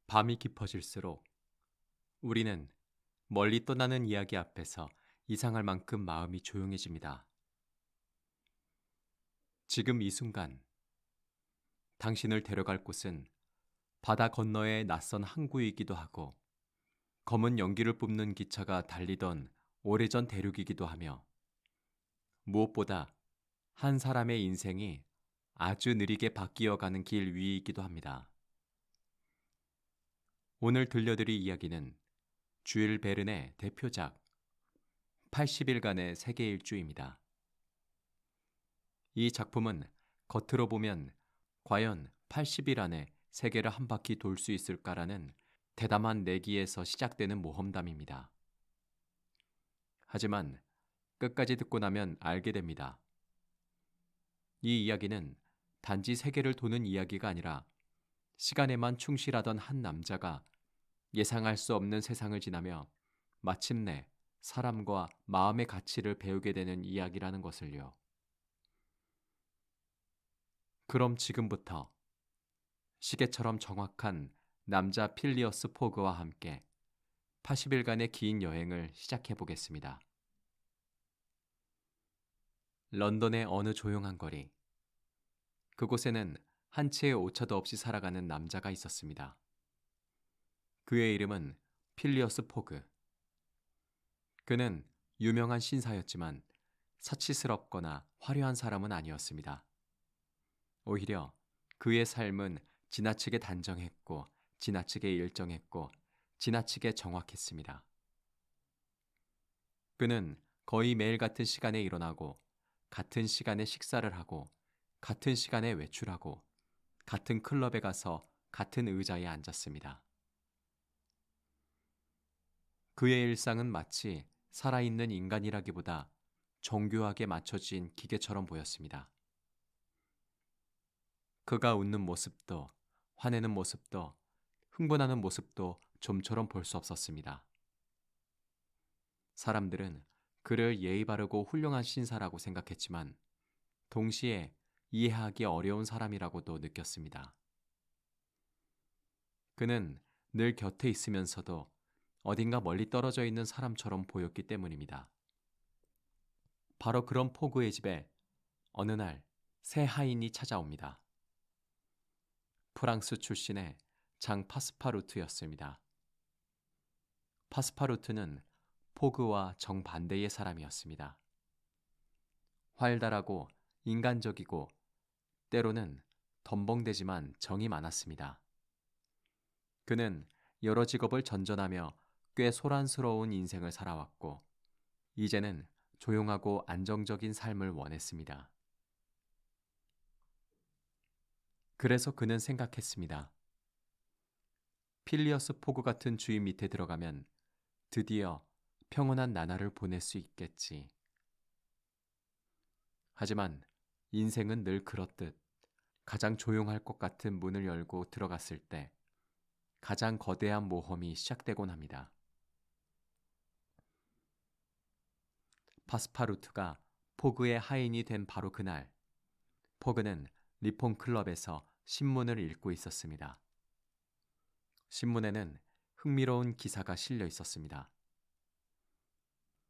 밤이 깊어질수록 우리는 멀리 떠나는 이야기 앞에서 이상할 만큼 마음이 조용해집니다. 지금 이 순간 당신을 데려갈 곳은 바다 건너의 낯선 항구이기도 하고 검은 연기를 뿜는 기차가 달리던 오래전 대륙이기도 하며 무엇보다 한 사람의 인생이 아주 느리게 바뀌어가는 길 위이기도 합니다. 오늘 들려드릴 이야기는 주일 베른의 대표작 80일간의 세계 일주입니다. 이 작품은 겉으로 보면 과연 80일 안에 세계를 한 바퀴 돌 수 있을까라는 대담한 내기에서 시작되는 모험담입니다. 하지만 끝까지 듣고 나면 알게 됩니다. 이 이야기는 단지 세계를 도는 이야기가 아니라 시간에만 충실하던 한 남자가 예상할 수 없는 세상을 지나며 마침내 사람과 마음의 가치를 배우게 되는 이야기라는 것을요. 그럼 지금부터 시계처럼 정확한 남자 필리어스 포그와 함께 80일간의 긴 여행을 시작해 보겠습니다. 런던의 어느 조용한 거리. 그곳에는 한 채의 오차도 없이 살아가는 남자가 있었습니다. 그의 이름은 필리어스 포그. 그는 유명한 신사였지만 사치스럽거나 화려한 사람은 아니었습니다. 오히려 그의 삶은 지나치게 단정했고, 지나치게 일정했고, 지나치게 정확했습니다. 그는 거의 매일 같은 시간에 일어나고, 같은 시간에 식사를 하고, 같은 시간에 외출하고, 같은 클럽에 가서 같은 의자에 앉았습니다. 그의 일상은 마치 살아있는 인간이라기보다 정교하게 맞춰진 기계처럼 보였습니다. 그가 웃는 모습도, 화내는 모습도, 흥분하는 모습도 좀처럼 볼 수 없었습니다. 사람들은 그를 예의 바르고 훌륭한 신사라고 생각했지만 동시에 이해하기 어려운 사람이라고도 느꼈습니다. 그는 늘 곁에 있으면서도 어딘가 멀리 떨어져 있는 사람처럼 보였기 때문입니다. 바로 그런 포그의 집에 어느 날 새 하인이 찾아옵니다. 프랑스 출신의 장 파스파루트였습니다. 파스파루트는 포그와 정반대의 사람이었습니다. 활달하고 인간적이고 때로는 덤벙대지만 정이 많았습니다. 그는 여러 직업을 전전하며 꽤 소란스러운 인생을 살아왔고 이제는 조용하고 안정적인 삶을 원했습니다. 그래서 그는 생각했습니다. 필리어스 포그 같은 주인 밑에 들어가면 드디어 평온한 나날을 보낼 수 있겠지. 하지만 인생은 늘 그렇듯 가장 조용할 것 같은 문을 열고 들어갔을 때 가장 거대한 모험이 시작되곤 합니다. 파스파루트가 포그의 하인이 된 바로 그날, 포그는 리폰 클럽에서 신문을 읽고 있었습니다. 신문에는 흥미로운 기사가 실려 있었습니다.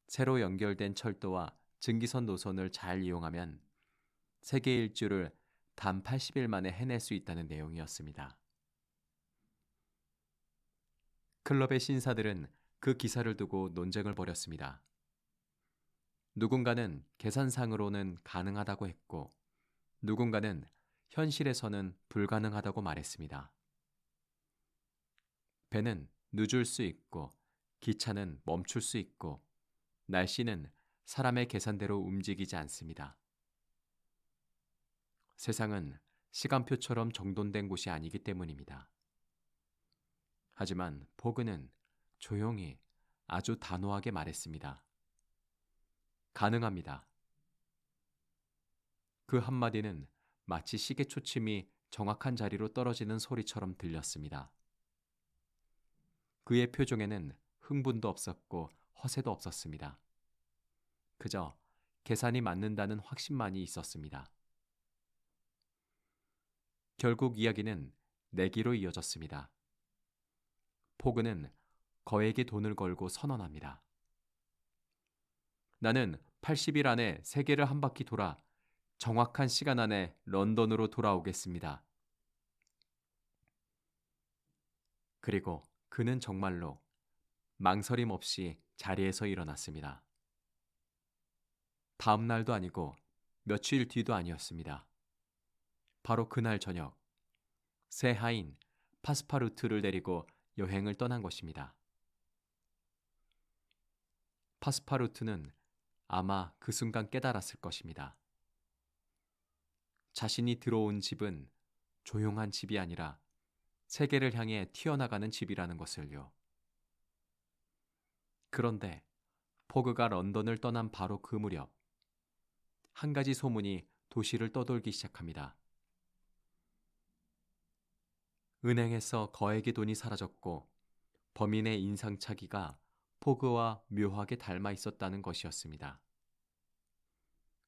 새로 연결된 철도와 증기선 노선을 잘 이용하면 세계 일주를 단 80일 만에 해낼 수 있다는 내용이었습니다. 클럽의 신사들은 그 기사를 두고 논쟁을 벌였습니다. 누군가는 계산상으로는 가능하다고 했고, 누군가는 현실에서는 불가능하다고 말했습니다. 배는 늦을 수 있고, 기차는 멈출 수 있고, 날씨는 사람의 계산대로 움직이지 않습니다. 세상은 시간표처럼 정돈된 곳이 아니기 때문입니다. 하지만 포그는 조용히 아주 단호하게 말했습니다. 가능합니다. 그 한마디는 마치 시계 초침이 정확한 자리로 떨어지는 소리처럼 들렸습니다. 그의 표정에는 흥분도 없었고 허세도 없었습니다. 그저 계산이 맞는다는 확신만이 있었습니다. 결국 이야기는 내기로 이어졌습니다. 포그는 거액의 돈을 걸고 선언합니다. 나는 80일 안에 세계를 한 바퀴 돌아 정확한 시간 안에 런던으로 돌아오겠습니다. 그리고 그는 정말로 망설임 없이 자리에서 일어났습니다. 다음 날도 아니고 며칠 뒤도 아니었습니다. 바로 그날 저녁, 새하인 파스파루트를 데리고 여행을 떠난 것입니다. 파스파루트는 아마 그 순간 깨달았을 것입니다. 자신이 들어온 집은 조용한 집이 아니라 세계를 향해 튀어나가는 집이라는 것을요. 그런데 포그가 런던을 떠난 바로 그 무렵, 한 가지 소문이 도시를 떠돌기 시작합니다. 은행에서 거액의 돈이 사라졌고 범인의 인상착의가 포그와 묘하게 닮아 있었다는 것이었습니다.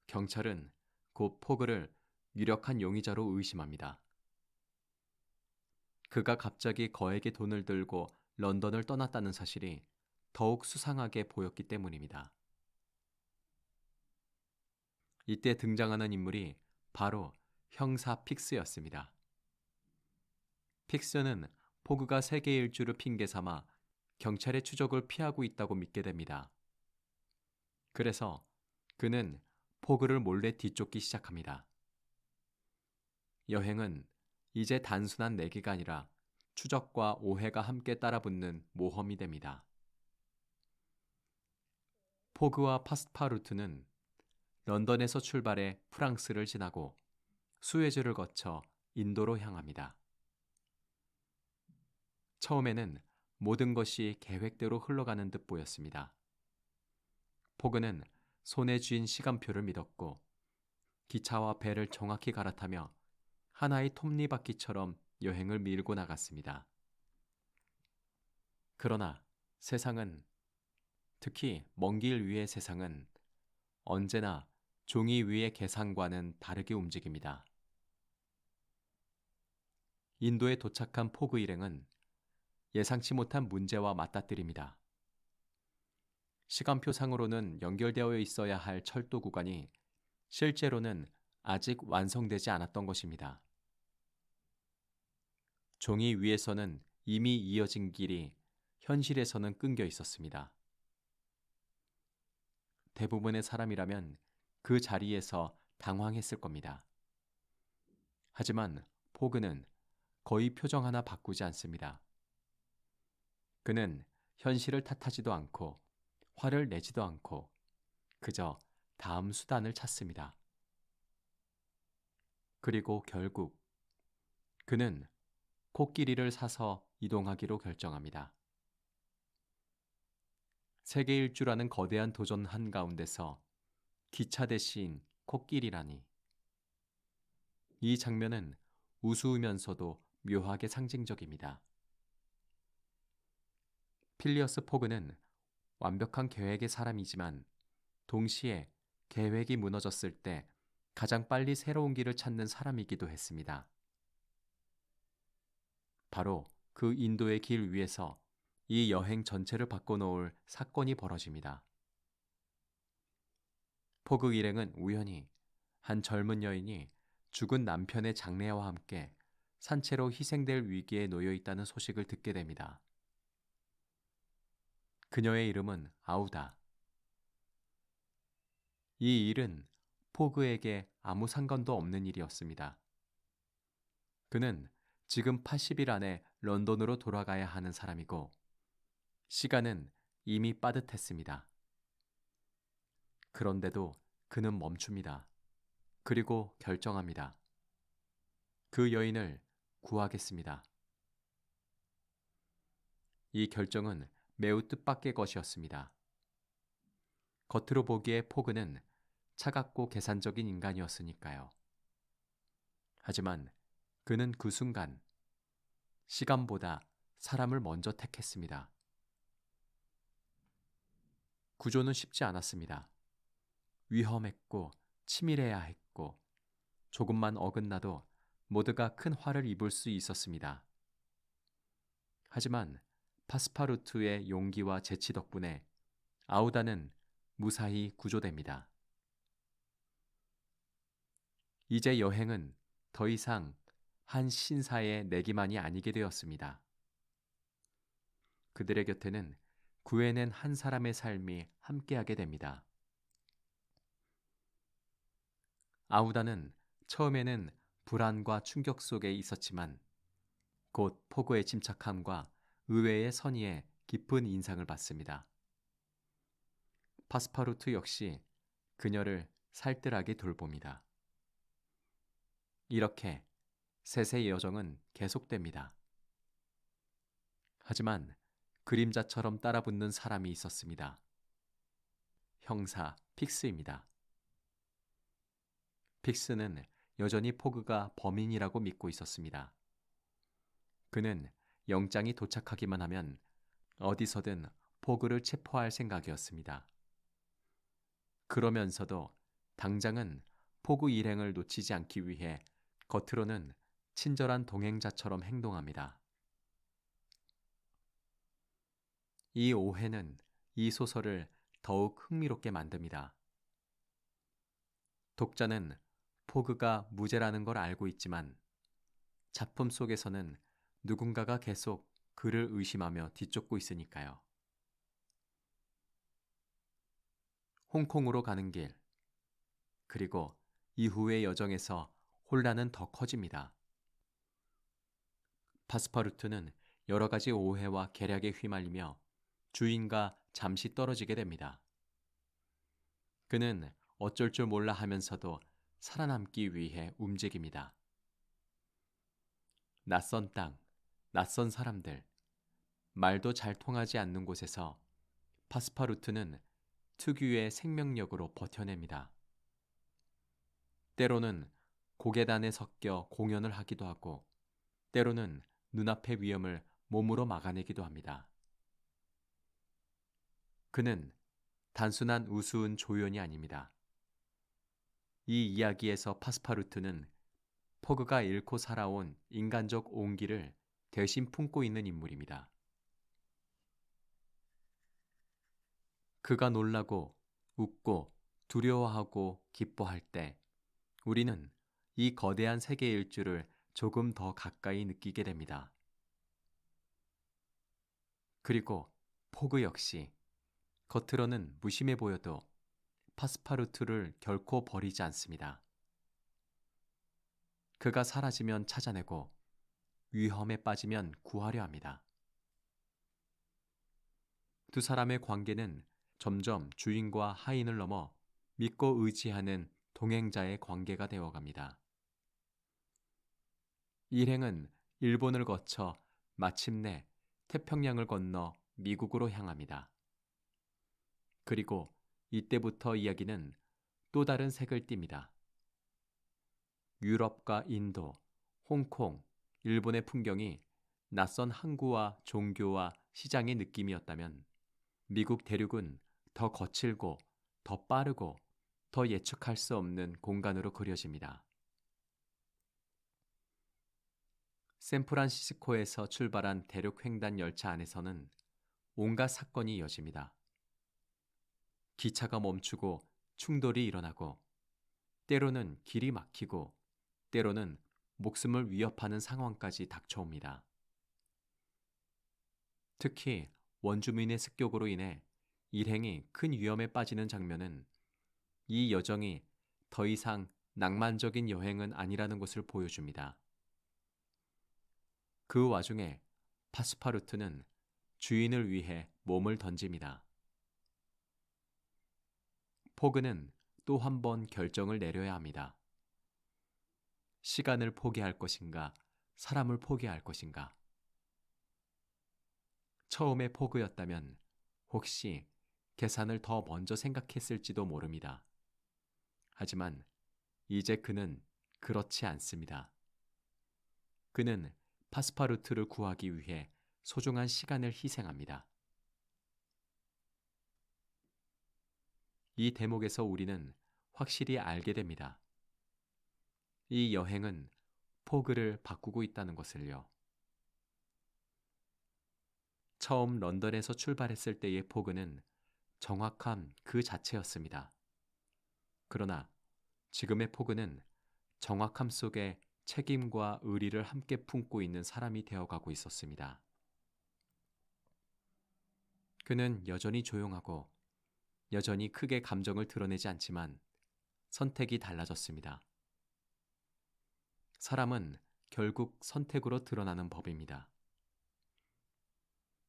경찰은 곧 포그를 유력한 용의자로 의심합니다. 그가 갑자기 거액의 돈을 들고 런던을 떠났다는 사실이 더욱 수상하게 보였기 때문입니다. 이때 등장하는 인물이 바로 형사 픽스였습니다. 픽스는 포그가 세계 일주를 핑계 삼아 경찰의 추적을 피하고 있다고 믿게 됩니다. 그래서 그는 포그를 몰래 뒤쫓기 시작합니다. 여행은 이제 단순한 내기가 아니라 추적과 오해가 함께 따라붙는 모험이 됩니다. 포그와 파스파루트는 런던에서 출발해 프랑스를 지나고 수에즈를 거쳐 인도로 향합니다. 처음에는 모든 것이 계획대로 흘러가는 듯 보였습니다. 포그는 손에 쥔 시간표를 믿었고 기차와 배를 정확히 갈아타며 하나의 톱니바퀴처럼 여행을 밀고 나갔습니다. 그러나 세상은, 특히 먼 길 위의 세상은 언제나 종이 위의 계산과는 다르게 움직입니다. 인도에 도착한 포그 일행은 예상치 못한 문제와 맞닥뜨립니다. 시간표상으로는 연결되어 있어야 할 철도 구간이 실제로는 아직 완성되지 않았던 것입니다. 종이 위에서는 이미 이어진 길이 현실에서는 끊겨 있었습니다. 대부분의 사람이라면 그 자리에서 당황했을 겁니다. 하지만 포그는 거의 표정 하나 바꾸지 않습니다. 그는 현실을 탓하지도 않고 화를 내지도 않고 그저 다음 수단을 찾습니다. 그리고 결국 그는 코끼리를 사서 이동하기로 결정합니다. 세계 일주라는 거대한 도전 한가운데서 기차 대신 코끼리라니. 이 장면은 우스우면서도 묘하게 상징적입니다. 필리어스 포그는 완벽한 계획의 사람이지만 동시에 계획이 무너졌을 때 가장 빨리 새로운 길을 찾는 사람이기도 했습니다. 바로 그 인도의 길 위에서 이 여행 전체를 바꿔놓을 사건이 벌어집니다. 포그 일행은 우연히 한 젊은 여인이 죽은 남편의 장례와 함께 산채로 희생될 위기에 놓여 있다는 소식을 듣게 됩니다. 그녀의 이름은 아우다. 이 일은 포그에게 아무 상관도 없는 일이었습니다. 그는 지금 80일 안에 런던으로 돌아가야 하는 사람이고 시간은 이미 빠듯했습니다. 그런데도 그는 멈춥니다. 그리고 결정합니다. 그 여인을 구하겠습니다. 이 결정은 매우 뜻밖의 것이었습니다. 겉으로 보기에 포그는 차갑고 계산적인 인간이었으니까요. 하지만 그는 그 순간 시간보다 사람을 먼저 택했습니다. 구조는 쉽지 않았습니다. 위험했고 치밀해야 했고 조금만 어긋나도 모두가 큰 화를 입을 수 있었습니다. 하지만 파스파루투의 용기와 재치 덕분에 아우다는 무사히 구조됩니다. 이제 여행은 더 이상 한 신사의 내기만이 아니게 되었습니다. 그들의 곁에는 구해낸 한 사람의 삶이 함께하게 됩니다. 아우다는 처음에는 불안과 충격 속에 있었지만 곧 포그의 침착함과 의외의 선의에 깊은 인상을 받습니다. 파스파루투 역시 그녀를 살뜰하게 돌봅니다. 이렇게 셋의 여정은 계속됩니다. 하지만 그림자처럼 따라붙는 사람이 있었습니다. 형사 픽스입니다. 픽스는 여전히 포그가 범인이라고 믿고 있었습니다. 그는 영장이 도착하기만 하면 어디서든 포그를 체포할 생각이었습니다. 그러면서도 당장은 포그 일행을 놓치지 않기 위해 겉으로는 친절한 동행자처럼 행동합니다. 이 오해는 이 소설을 더욱 흥미롭게 만듭니다. 독자는 포그가 무죄라는 걸 알고 있지만 작품 속에서는 누군가가 계속 그를 의심하며 뒤쫓고 있으니까요. 홍콩으로 가는 길, 그리고 이후의 여정에서 혼란은 더 커집니다. 파스파루투는 여러 가지 오해와 계략에 휘말리며 주인과 잠시 떨어지게 됩니다. 그는 어쩔 줄 몰라 하면서도 살아남기 위해 움직입니다. 낯선 땅, 낯선 사람들, 말도 잘 통하지 않는 곳에서 파스파루투는 특유의 생명력으로 버텨냅니다. 때로는 고계단에 섞여 공연을 하기도 하고, 때로는 눈앞의 위험을 몸으로 막아내기도 합니다. 그는 단순한 우스운 조연이 아닙니다. 이 이야기에서 파스파루투는 포그가 잃고 살아온 인간적 온기를 대신 품고 있는 인물입니다. 그가 놀라고 웃고 두려워하고 기뻐할 때 우리는 이 거대한 세계 일주를 조금 더 가까이 느끼게 됩니다. 그리고 포그 역시 겉으로는 무심해 보여도 파스파루투를 결코 버리지 않습니다. 그가 사라지면 찾아내고 위험에 빠지면 구하려 합니다. 두 사람의 관계는 점점 주인과 하인을 넘어 믿고 의지하는 동행자의 관계가 되어갑니다. 일행은 일본을 거쳐 마침내 태평양을 건너 미국으로 향합니다. 그리고 이때부터 이야기는 또 다른 색을 띱니다. 유럽과 인도, 홍콩, 일본의 풍경이 낯선 항구와 종교와 시장의 느낌이었다면 미국 대륙은 더 거칠고 더 빠르고 더 예측할 수 없는 공간으로 그려집니다. 샌프란시스코에서 출발한 대륙 횡단 열차 안에서는 온갖 사건이 이어집니다. 기차가 멈추고 충돌이 일어나고 때로는 길이 막히고 때로는 목숨을 위협하는 상황까지 닥쳐옵니다. 특히 원주민의 습격으로 인해 일행이 큰 위험에 빠지는 장면은 이 여정이 더 이상 낭만적인 여행은 아니라는 것을 보여줍니다. 그 와중에 파스파루투는 주인을 위해 몸을 던집니다. 포그는 또 한 번 결정을 내려야 합니다. 시간을 포기할 것인가, 사람을 포기할 것인가. 처음에 포그였다면 혹시 계산을 더 먼저 생각했을지도 모릅니다. 하지만 이제 그는 그렇지 않습니다. 그는 파스파루투를 구하기 위해 소중한 시간을 희생합니다. 이 대목에서 우리는 확실히 알게 됩니다. 이 여행은 포그를 바꾸고 있다는 것을요. 처음 런던에서 출발했을 때의 포그는 정확함 그 자체였습니다. 그러나 지금의 포그는 정확함 속에 책임과 의리를 함께 품고 있는 사람이 되어가고 있었습니다. 그는 여전히 조용하고 여전히 크게 감정을 드러내지 않지만 선택이 달라졌습니다. 사람은 결국 선택으로 드러나는 법입니다.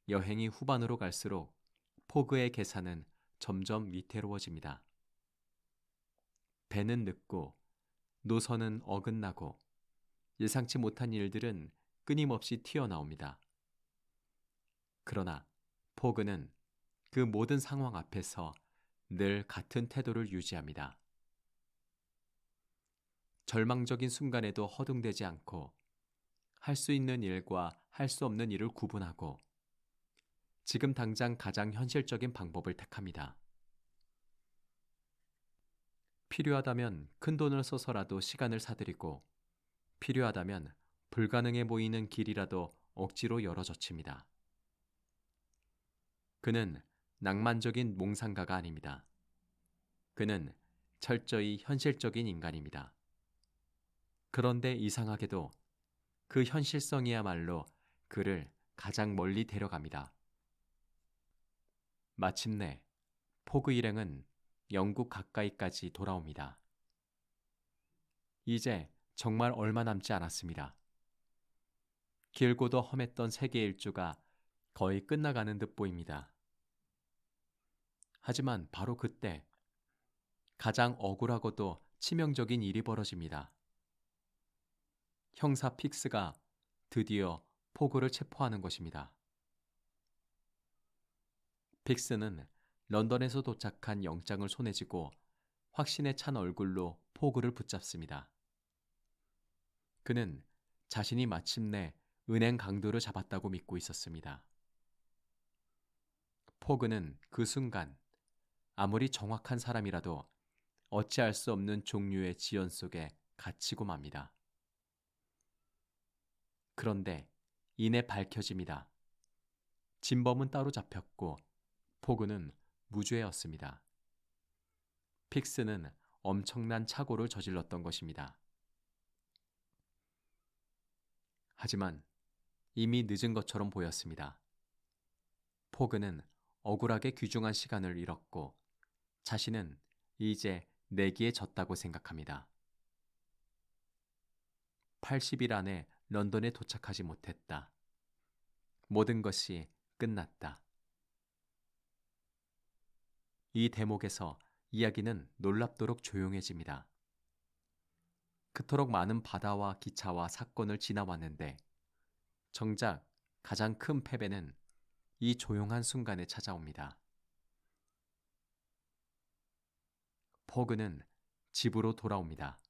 여행이 후반으로 갈수록 포그의 계산은 점점 위태로워집니다. 배는 늦고 노선은 어긋나고 예상치 못한 일들은 끊임없이 튀어나옵니다. 그러나 포그는 그 모든 상황 앞에서 늘 같은 태도를 유지합니다. 절망적인 순간에도 허둥대지 않고 할 수 있는 일과 할 수 없는 일을 구분하고 지금 당장 가장 현실적인 방법을 택합니다. 필요하다면 큰 돈을 써서라도 시간을 사들이고 필요하다면 불가능해 보이는 길이라도 억지로 열어젖힙니다. 그는 낭만적인 몽상가가 아닙니다. 그는 철저히 현실적인 인간입니다. 그런데 이상하게도 그 현실성이야말로 그를 가장 멀리 데려갑니다. 마침내 포그 일행은 영국 가까이까지 돌아옵니다. 이제 정말 얼마 남지 않았습니다. 길고도 험했던 세계 일주가 거의 끝나가는 듯 보입니다. 하지만 바로 그때 가장 억울하고도 치명적인 일이 벌어집니다. 형사 픽스가 드디어 포그를 체포하는 것입니다. 픽스는 런던에서 도착한 영장을 손에 쥐고 확신에 찬 얼굴로 포그를 붙잡습니다. 그는 자신이 마침내 은행 강도를 잡았다고 믿고 있었습니다. 포그는 그 순간 아무리 정확한 사람이라도 어찌할 수 없는 종류의 지연 속에 갇히고 맙니다. 그런데 이내 밝혀집니다. 진범은 따로 잡혔고 포그는 무죄였습니다. 픽스는 엄청난 착오를 저질렀던 것입니다. 하지만 이미 늦은 것처럼 보였습니다. 포그는 억울하게 귀중한 시간을 잃었고 자신은 이제 내기에 졌다고 생각합니다. 80일 안에 런던에 도착하지 못했다. 모든 것이 끝났다. 이 대목에서 이야기는 놀랍도록 조용해집니다. 그토록 많은 바다와 기차와 사건을 지나왔는데 정작 가장 큰 패배는 이 조용한 순간에 찾아옵니다. 포그는 집으로 돌아옵니다.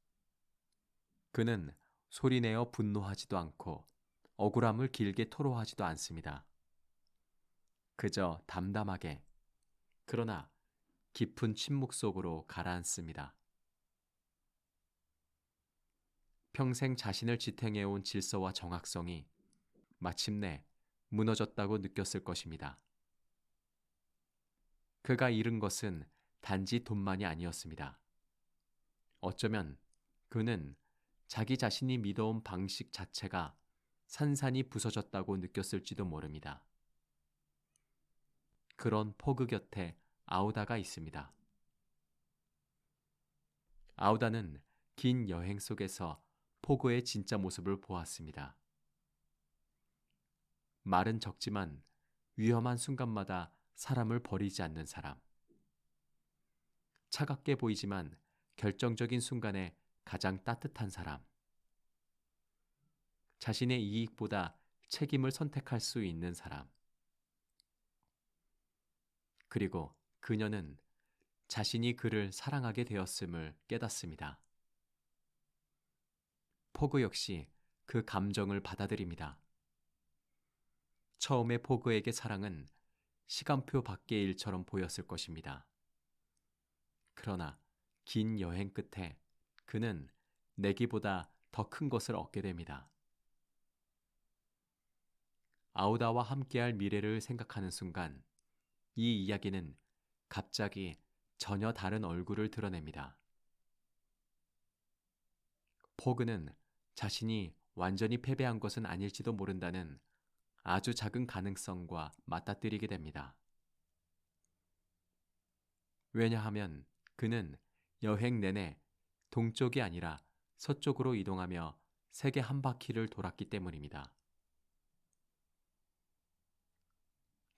그는 소리내어 분노하지도 않고 억울함을 길게 토로하지도 않습니다. 그저 담담하게 그러나 깊은 침묵 속으로 가라앉습니다. 평생 자신을 지탱해온 질서와 정확성이 마침내 무너졌다고 느꼈을 것입니다. 그가 잃은 것은 단지 돈만이 아니었습니다. 어쩌면 그는 자기 자신이 믿어온 방식 자체가 산산이 부서졌다고 느꼈을지도 모릅니다. 그런 포그 곁에 아우다가 있습니다. 아우다는 긴 여행 속에서 포그의 진짜 모습을 보았습니다. 말은 적지만 위험한 순간마다 사람을 버리지 않는 사람. 차갑게 보이지만 결정적인 순간에 가장 따뜻한 사람. 자신의 이익보다 책임을 선택할 수 있는 사람. 그리고 그녀는 자신이 그를 사랑하게 되었음을 깨닫습니다. 포그 역시 그 감정을 받아들입니다. 처음에 포그에게 사랑은 시간표 밖의 일처럼 보였을 것입니다. 그러나 긴 여행 끝에 그는 내기보다 더 큰 것을 얻게 됩니다. 아우다와 함께할 미래를 생각하는 순간 이 이야기는 갑자기 전혀 다른 얼굴을 드러냅니다. 포그는 자신이 완전히 패배한 것은 아닐지도 모른다는 아주 작은 가능성과 맞닥뜨리게 됩니다. 왜냐하면 그는 여행 내내 동쪽이 아니라 서쪽으로 이동하며 세계 한 바퀴를 돌았기 때문입니다.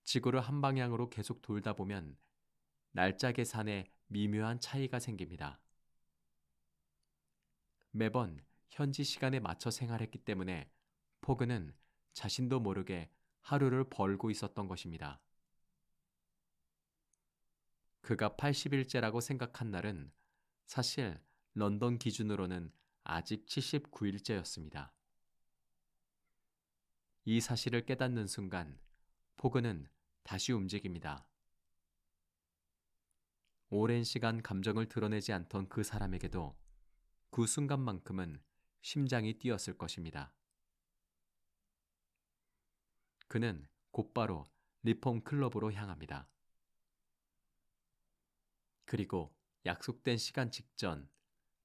지구를 한 방향으로 계속 돌다 보면 날짜 계산에 미묘한 차이가 생깁니다. 매번 현지 시간에 맞춰 생활했기 때문에 포그는 자신도 모르게 하루를 벌고 있었던 것입니다. 그가 80일째라고 생각한 날은 사실 런던 기준으로는 아직 79일째였습니다. 이 사실을 깨닫는 순간 포그는 다시 움직입니다. 오랜 시간 감정을 드러내지 않던 그 사람에게도 그 순간만큼은 심장이 뛰었을 것입니다. 그는 곧바로 리폼 클럽으로 향합니다. 그리고 약속된 시간 직전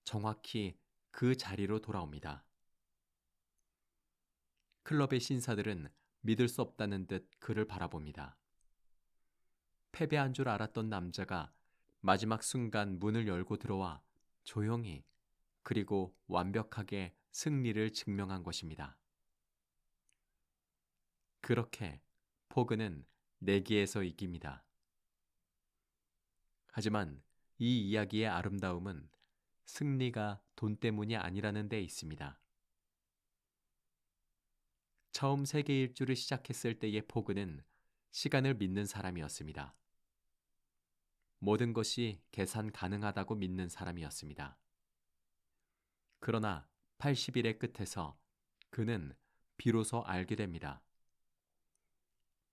정확히 그 자리로 돌아옵니다. 클럽의 신사들은 믿을 수 없다는 듯 그를 바라봅니다. 패배한 줄 알았던 남자가 마지막 순간 문을 열고 들어와 조용히 그리고 완벽하게 승리를 증명한 것입니다. 그렇게 포그는 내기에서 이깁니다. 하지만 이 이야기의 아름다움은 승리가 돈 때문이 아니라는 데 있습니다. 처음 세계 일주를 시작했을 때의 포그는 시간을 믿는 사람이었습니다. 모든 것이 계산 가능하다고 믿는 사람이었습니다. 그러나 80일의 끝에서 그는 비로소 알게 됩니다.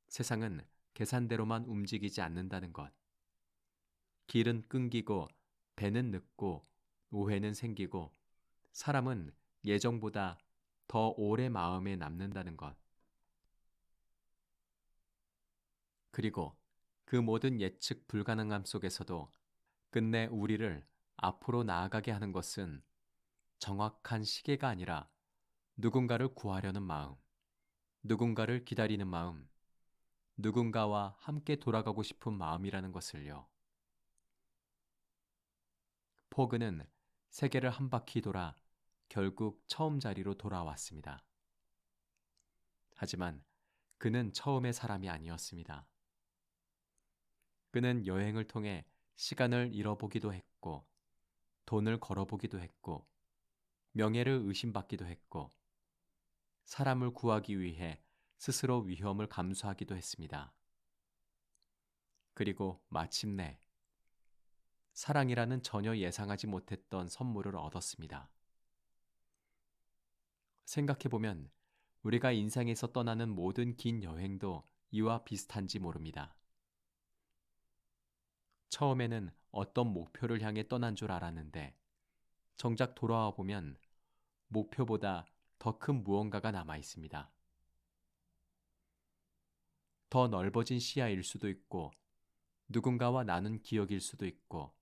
세상은 계산대로만 움직이지 않는다는 것. 길은 끊기고 배는 늦고 오해는 생기고 사람은 예정보다 더 오래 마음에 남는다는 것. 그리고 그 모든 예측 불가능함 속에서도 끝내 우리를 앞으로 나아가게 하는 것은 정확한 시계가 아니라 누군가를 구하려는 마음, 누군가를 기다리는 마음, 누군가와 함께 돌아가고 싶은 마음이라는 것을요. 포그는 세계를 한 바퀴 돌아 결국 처음 자리로 돌아왔습니다. 하지만 그는 처음의 사람이 아니었습니다. 그는 여행을 통해 시간을 잃어보기도 했고, 돈을 걸어보기도 했고, 명예를 의심받기도 했고, 사람을 구하기 위해 스스로 위험을 감수하기도 했습니다. 그리고 마침내 사랑이라는 전혀 예상하지 못했던 선물을 얻었습니다. 생각해보면 우리가 인생에서 떠나는 모든 긴 여행도 이와 비슷한지 모릅니다. 처음에는 어떤 목표를 향해 떠난 줄 알았는데 정작 돌아와 보면 목표보다 더 큰 무언가가 남아 있습니다. 더 넓어진 시야일 수도 있고 누군가와 나눈 기억일 수도 있고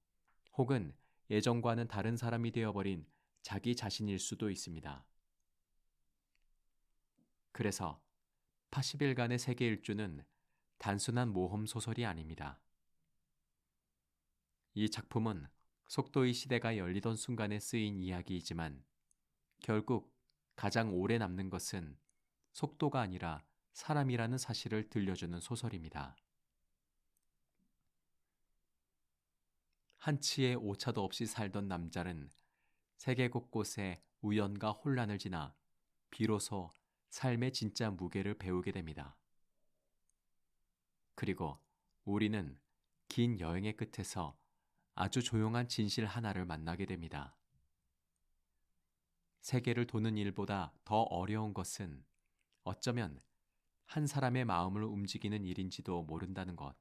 혹은 예전과는 다른 사람이 되어버린 자기 자신일 수도 있습니다. 그래서 80일간의 세계 일주는 단순한 모험 소설이 아닙니다. 이 작품은 속도의 시대가 열리던 순간에 쓰인 이야기이지만 결국 가장 오래 남는 것은 속도가 아니라 사람이라는 사실을 들려주는 소설입니다. 한치의 오차도 없이 살던 남자는 세계 곳곳에 우연과 혼란을 지나 비로소 삶의 진짜 무게를 배우게 됩니다. 그리고 우리는 긴 여행의 끝에서 아주 조용한 진실 하나를 만나게 됩니다. 세계를 도는 일보다 더 어려운 것은 어쩌면 한 사람의 마음을 움직이는 일인지도 모른다는 것.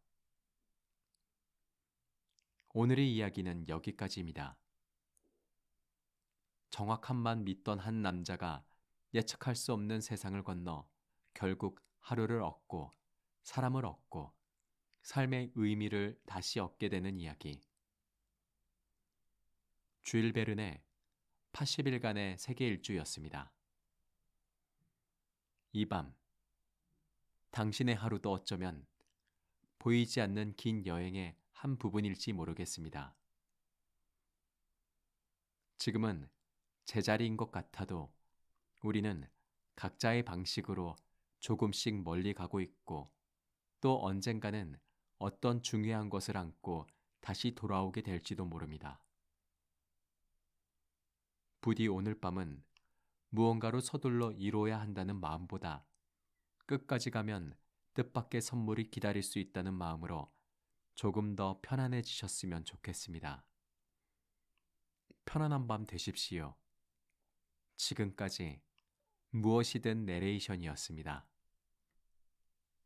오늘의 이야기는 여기까지입니다. 정확함만 믿던 한 남자가 예측할 수 없는 세상을 건너 결국 하루를 얻고 사람을 얻고 삶의 의미를 다시 얻게 되는 이야기. 주일 베른의 80일간의 세계 일주였습니다. 이 밤, 당신의 하루도 어쩌면 보이지 않는 긴 여행의 한 부분일지 모르겠습니다. 지금은 제자리인 것 같아도 우리는 각자의 방식으로 조금씩 멀리 가고 있고 또 언젠가는 어떤 중요한 것을 안고 다시 돌아오게 될지도 모릅니다. 부디 오늘 밤은 무언가로 서둘러 이루어야 한다는 마음보다 끝까지 가면 뜻밖의 선물이 기다릴 수 있다는 마음으로 조금 더 편안해지셨으면 좋겠습니다. 편안한 밤 되십시오. 지금까지 무엇이든 내레이션이었습니다.